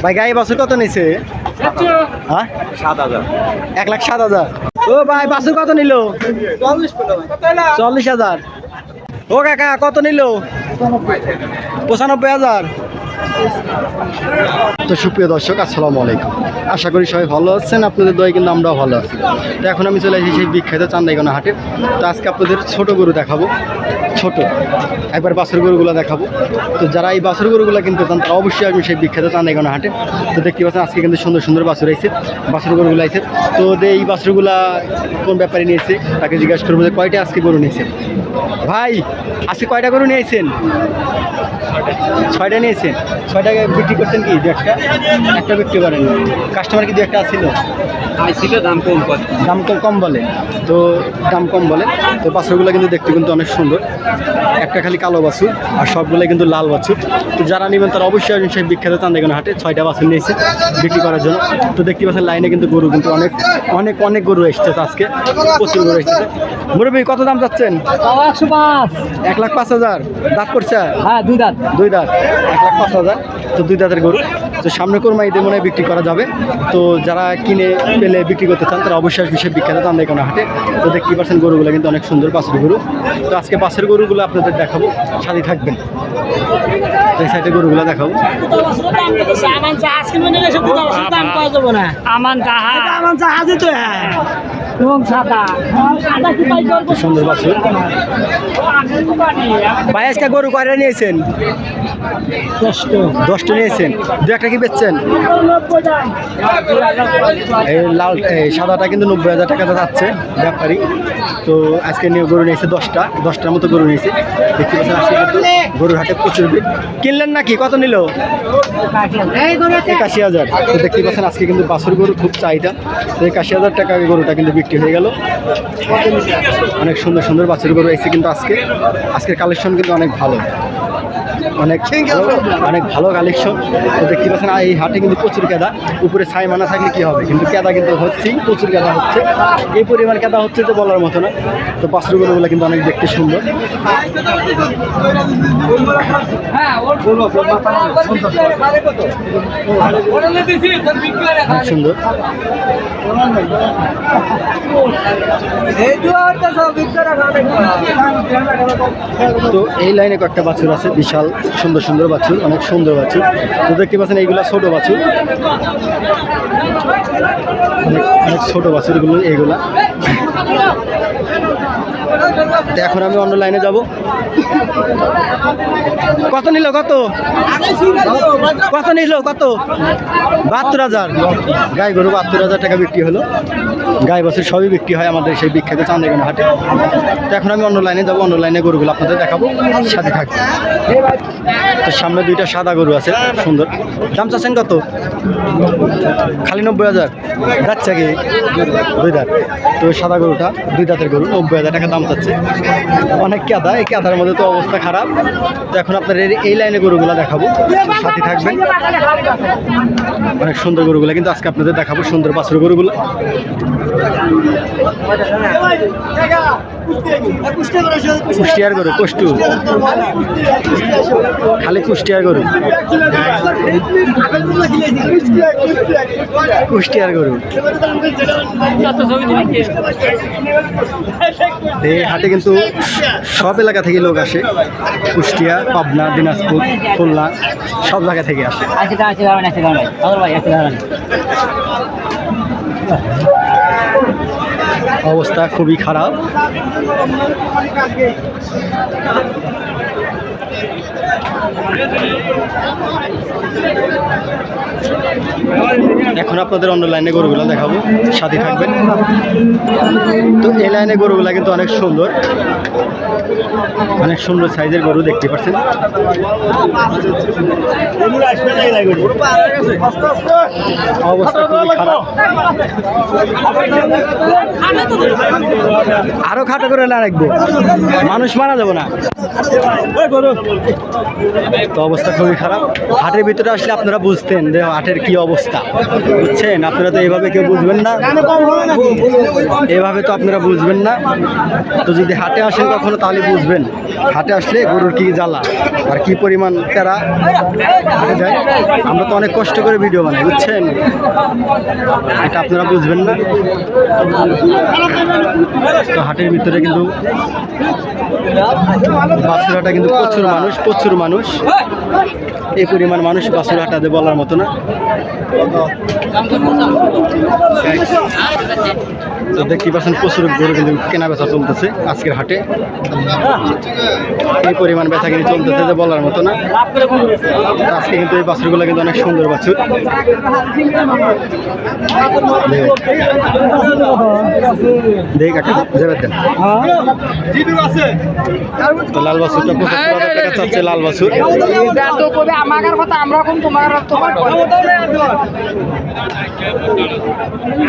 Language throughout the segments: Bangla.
ভাই গাই বাছুর কত নিছে? হ্যাঁ 7,000। 1,07,000। ও ভাই বাছুর কত নিল? 40,000। ও কাকা কত নিল? 95,000। তো সুপ্রিয় দর্শক আসসালামু আলাইকুম, আশা করি সবাই ভালো আছেন। আপনাদের দয় কিন্তু আমরাও ভালো আছি। তো এখন আমি চলে এসেছি সেই বিখ্যাত চান্দাইগোনা হাটে। তো আজকে আপনাদের ছোট গরু দেখাবো, ছোট একবার বাছুর গরুগুলো দেখাবো। তো যারা এই বাছুর গরুগুলো কিনতে চান তারা অবশ্যই আসবেন সেই বিখ্যাত চান্দাইগোনা হাটে। তো দেখতে পাচ্ছেন আজকে কিন্তু সুন্দর সুন্দর বাছুর আইছে, বাছুর গরুগুলো আইছে। তো এই বাছুরগুলা কোন ব্যাপারে নিয়েছে তাকে জিজ্ঞাসা করবো যে কয়টা আজকে গরু নিয়েছে। ভাই আজকে কয়টা গরু নিয়েছেন? 6টা নিয়েছেন। 6টাকে বিক্রি করছেন কি? দু একটা বিক্রি করেন। কাস্টমার কি দু একটা ছিল? দাম কম করে, দাম কম বলে। তো দাম কম বলে। তো বাছুরগুলো কিন্তু দেখতে কিন্তু অনেক সুন্দর। একটা খালি কালো বাছুর আর সবগুলো কিন্তু লাল বাছুর। তো যারা নেবেন তারা অবশ্যই আসবেন সেই বিখ্যাত চান্দাইগোনা হাটে। 6টা বাছুর নিয়েছে বিক্রি করার জন্য। তো দেখতে পাচ্ছেন লাইনে কিন্তু গরু কিন্তু অনেক অনেক অনেক গরু এসছে আজকে, প্রচুর গরু এসেছে। মুরব্বী কত দাম চাচ্ছেন? 105। 1,05,000। দাঁত করছে? হ্যাঁ, দুই দাঁত। 1,05,000। তো 2 দাঁতের গরু। তো সামনে কোরবানিতে মনে হয় বিক্রি করা যাবে। তো যারা কিনে পেলে বিক্রি করতে চান তারা অবশ্যই আসবে সেই বিখ্যাত চান্দাইগোনা হাটে। তো দেখতে পাচ্ছেন গরুগুলো কিন্তু অনেক সুন্দর বাছুর গরু। তো আজকে বাছুর গরুগুলো আপনাদের দেখাবো, সাথে থাকবেন। এই সাইডে গরুগুলো দেখাবো। সুন্দর বাছুর। ভাই আজকে গরু কয়টা নিয়েছেন? 10টা নিয়েছেন। 2 একটা কি বেচছেন? এই লাল এই সাদাটা কিন্তু 90,000 টাকা যাচ্ছে ব্যাপারী। তো আজকে নিয়ে গরু নিয়েছে 10টার মতো গরু নিয়েছে। দেখতে পাচ্ছেন আজকে কিন্তু গরুর হাটে প্রচুর ভিড়। কিনলেন নাকি? কত নিল? 81,000। তো দেখতে পাচ্ছেন আজকে কিন্তু বাছুর গরু খুব চাহিদা। তো 81,000 টাকা গরুটা কিন্তু বিক্রি হয়ে গেল। অনেক সুন্দর সুন্দর বাছুর গরু এসেছে কিন্তু আজকের কালেকশন কিন্তু অনেক ভালো, অনেক ভালো কালেকশন। তো দেখতে পাচ্ছেন এই হাটে কিন্তু প্রচুর কেদা। উপরে ছাই মানা থাকলে কি হবে, কিন্তু কেদা কিন্তু হচ্ছেই, প্রচুর কেদা হচ্ছে। এই পরিমাণ কেদা হচ্ছে তো বলার মতো না। তো বাছুর গরুগুলো কিন্তু অনেক দেখতে সুন্দর, অনেক সুন্দর। তো এই লাইনে কয়েকটা বাছুর আছে, বিশাল সুন্দর সুন্দর বাছুর, অনেক সুন্দর বাছুর। তো দেখতে পাচ্ছেন এইগুলা ছোট বাছুর, অনেক ছোট বাছুরগুলো এইগুলা। তো এখন আমি অন্য লাইনে যাব। কত নিল? কত নিল? 72,000। গাই গরু 72,000 টাকা বিক্রি হলো। গাই বাছুর সবই বিক্রি হয় আমাদের সেই বিখ্যাত চান্দাইগোনা হাটে। তো এখন আমি অন্য লাইনে যাব, অন্য লাইনে গরুগুলো আপনাদের দেখাবো, সাথে থাকবে। তো সামনে 2টা সাদা গরু আছে সুন্দর। দাম চাচ্ছেন কত? খালি 90,000। যাচ্ছে কি? 2 দাঁত। তো সাদা গরুটা 2 দাঁতের গরু, 90,000 টাকা দাম চাচ্ছে। অনেক কেদা, এই কেদার মধ্যে তো অবস্থা খারাপ। তো এখন আপনাদের এই লাইনে গরুগুলো দেখাবো, সাথে থাকবেন। অনেক সুন্দর গরুগুলো কিন্তু আজকে আপনাদের দেখাবো, সুন্দর বাছুর গরুগুলো। কুষ্টিয়ার গরু, খালি কুষ্টিয়ার গরু, কুষ্টিয়ার গরু। এই হাটে কিন্তু সব এলাকা থেকে লোক আসে, কুষ্টিয়া, পাবনা, দিনাজপুর, খুলনা, সব জায়গা থেকে আসে। অবস্থা খুবই খারাপ। এখন আপনাদের অন্য লাইনে গরুগুলো দেখাবো, সাথে থাকবেন। তো এই লাইনে গরুগুলা কিন্তু অনেক সুন্দর, অনেক সুন্দর সাইজের গরু দেখতে পাচ্ছেন। অবস্থা খুবই খারাপ। আরো খাটো করে না রাখবো, মানুষ মারা যাবো না। তো অবস্থা খুবই খারাপ। হাটের ভিতরে আসলে আপনারা বুঝতেন যে হাটের কি অবস্থা। বুঝছেন? আপনারা তো এইভাবে কেউ বুঝবেন না, এভাবে তো আপনারা বুঝবেন না। তো যদি হাটে আসেন কখনো তাহলে বুঝবেন, হাটে আসলে গরুর কি জ্বালা আর কি পরিমাণ তারা হাটে যায়। আমরা তো অনেক কষ্ট করে ভিডিও বানাই, বুঝছেন? এটা আপনারা বুঝবেন না। তো হাটের ভিতরে কিন্তু বাছুরহাটা কিন্তু প্রচুর মানুষ, এই পরিমাণ মানুষ বাছুরহাটাতে বলার মতো না। তো দেখতে পাচ্ছেন প্রচুর গরু কিন্তু কেনা বেচা চলতেছে আজকের হাটে, এই পরিমাণ বেচা কিনে চলতেছে যে বলার মতো না। আজকে কিন্তু এই বাছুরগুলো কিন্তু অনেক সুন্দর বাছুর। দেখ একটা যাবে দেন। তো লাল বাছুরটা 75,000 টাকা চাচ্ছে, লাল বাছুর।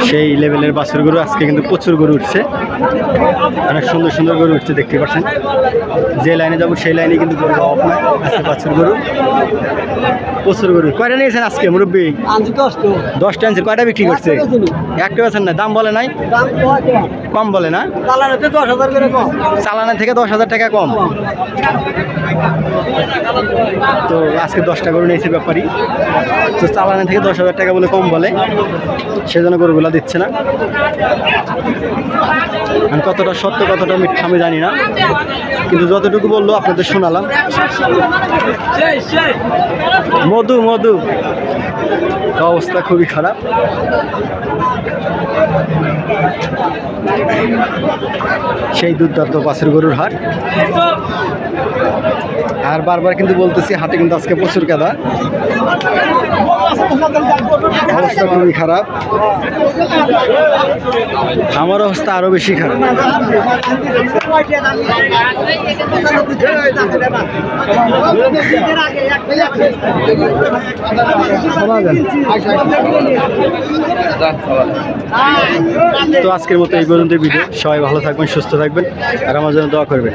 সেই লেভেলের বাছুর গরু আজকে কিন্তু প্রচুর গরু উঠছে, অনেক সুন্দর সুন্দর গরু উঠছে দেখতে পাচ্ছেন। যে লাইনে যাবো সেই লাইনে কিন্তু গরু অফ নাই, আজকে বাছুর গরু প্রচুর গরু। কয়টা নিয়েছেন আজকে মুরব্বী? 10টা আনছেন। কয়টা বিক্রি করছে? একটা বেছেন না, দাম বলে নাই, কম বলে না, চালানা থেকে 10,000 টাকা কম। তো আজকে 10টা গরু নিয়েছে ব্যাপারী, তো চালানা থেকে 10,000 টাকা বলে কম বলে, সেজন্য গরুগুলা দিচ্ছে না। আমি কতটা সত্য কতটা মিথ্যা আমি জানি না, কিন্তু যতটুকু বললো আপনাদের শোনালাম। মধু অবস্থা খুবই খারাপ। সেই দুর্দান্ত বাছুর গরুর হাট। আর বারবার কিন্তু বলতেছি হাটে কিন্তু আজকে প্রচুর কাদা, অবস্থা খুবই খারাপ। আমার অবস্থা আরো বেশি খারাপ। তো আজকের মতো এই পর্যন্ত ভিডিও। সবাই ভালো থাকবেন, সুস্থ থাকবেন, আর আমার জন্য দোয়া করবেন।